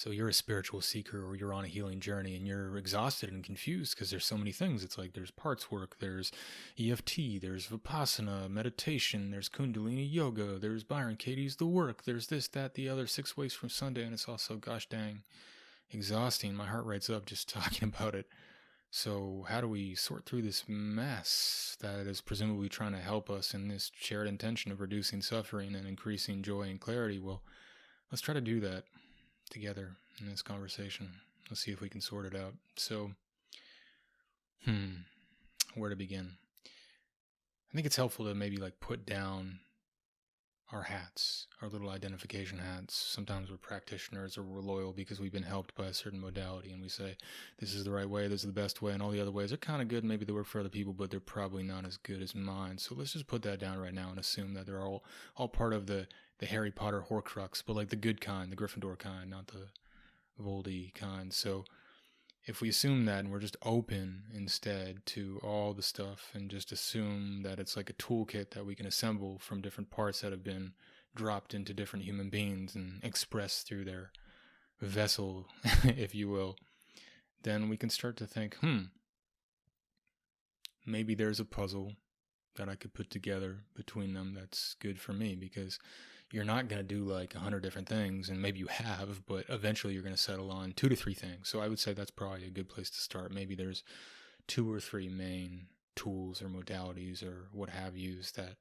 So you're a spiritual seeker or you're on a healing journey and you're exhausted and confused because there's so many things. It's like there's parts work, there's EFT, there's Vipassana, meditation, there's Kundalini yoga, there's Byron Katie's The Work, there's this, that, the other, 6 ways from Sunday, and it's also, gosh dang, exhausting. My heart rate's up just talking about it. So how do we sort through this mess that is presumably trying to help us in this shared intention of reducing suffering and increasing joy and clarity? Well, let's try to do that together in this conversation. Let's see if we can sort it out. So, where to begin? I think it's helpful to maybe put down our hats, our little identification hats. Sometimes we're practitioners or we're loyal because we've been helped by a certain modality and we say, this is the right way, this is the best way, and all the other ways are kind of good. Maybe they work for other people, but they're probably not as good as mine. So let's just put that down right now and assume that they're all part of the Harry Potter Horcrux, but the good kind, the Gryffindor kind, not the Voldy kind. So if we assume that and we're just open instead to all the stuff and just assume that it's like a toolkit that we can assemble from different parts that have been dropped into different human beings and expressed through their vessel, if you will, then we can start to think, maybe there's a puzzle that I could put together between them that's good for me, because you're not going to do 100 different things, and maybe you have, but eventually you're going to settle on 2 to 3 things. So I would say that's probably a good place to start. Maybe there's 2 or 3 main tools or modalities or what have yous that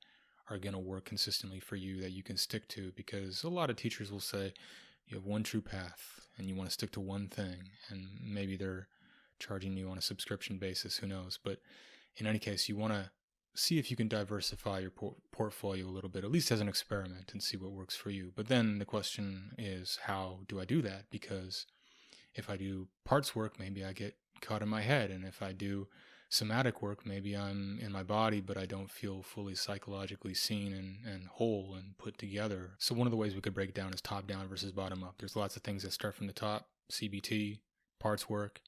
are going to work consistently for you that you can stick to, because a lot of teachers will say you have one true path and you want to stick to one thing, and maybe they're charging you on a subscription basis, who knows. But in any case, you want to see if you can diversify your portfolio a little bit, at least as an experiment, and see what works for you. But then the question is, how do I do that? Because if I do parts work, maybe I get caught in my head. And if I do somatic work, maybe I'm in my body, but I don't feel fully psychologically seen and whole and put together. So one of the ways we could break it down is top down versus bottom up. There's lots of things that start from the top, CBT, parts work,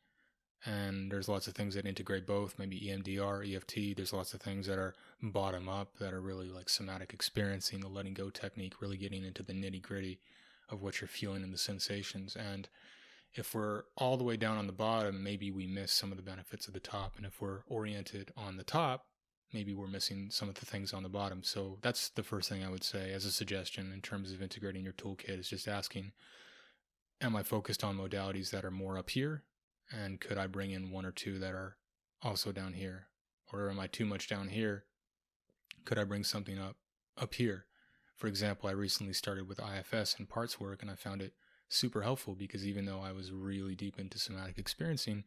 and there's lots of things that integrate both, maybe EMDR, EFT. There's lots of things that are bottom up that are really somatic experiencing, the letting go technique, really getting into the nitty gritty of what you're feeling and the sensations. And if we're all the way down on the bottom, maybe we miss some of the benefits of the top. And if we're oriented on the top, maybe we're missing some of the things on the bottom. So that's the first thing I would say as a suggestion in terms of integrating your toolkit, is just asking, am I focused on modalities that are more up here? And could I bring in 1 or 2 that are also down here? Or am I too much down here? Could I bring something up here? For example, I recently started with IFS and parts work, and I found it super helpful because even though I was really deep into somatic experiencing,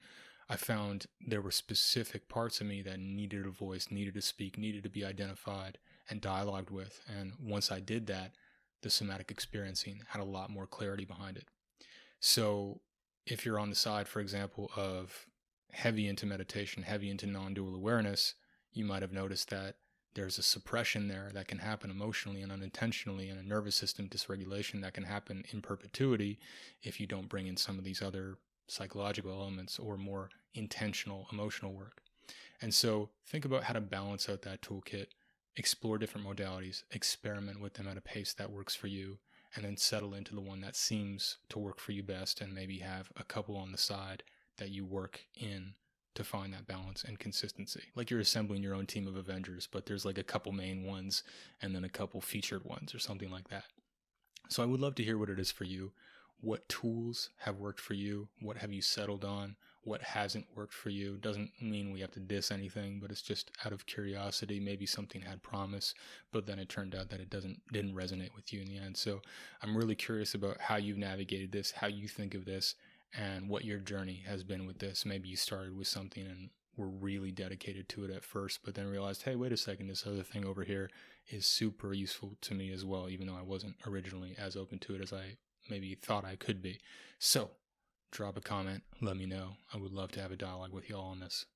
I found there were specific parts of me that needed a voice, needed to speak, needed to be identified and dialogued with. And once I did that, the somatic experiencing had a lot more clarity behind it. So if you're on the side, for example, of heavy into meditation, heavy into non-dual awareness, you might have noticed that there's a suppression there that can happen emotionally and unintentionally, and a nervous system dysregulation that can happen in perpetuity if you don't bring in some of these other psychological elements or more intentional emotional work. And so think about how to balance out that toolkit, explore different modalities, experiment with them at a pace that works for you, and then settle into the one that seems to work for you best, and maybe have a couple on the side that you work in to find that balance and consistency. Like you're assembling your own team of Avengers, but there's a couple main ones and then a couple featured ones or something like that. So I would love to hear what it is for you. What tools have worked for you? What have you settled on? What hasn't worked for you? Doesn't mean we have to diss anything, but it's just out of curiosity. Maybe something had promise, but then it turned out that it didn't resonate with you in the end. So I'm really curious about how you've navigated this, how you think of this, and what your journey has been with this. Maybe you started with something and were really dedicated to it at first, but then realized, hey, wait a second, this other thing over here is super useful to me as well, even though I wasn't originally as open to it as I maybe thought I could be. So drop a comment, let me know. I would love to have a dialogue with y'all on this.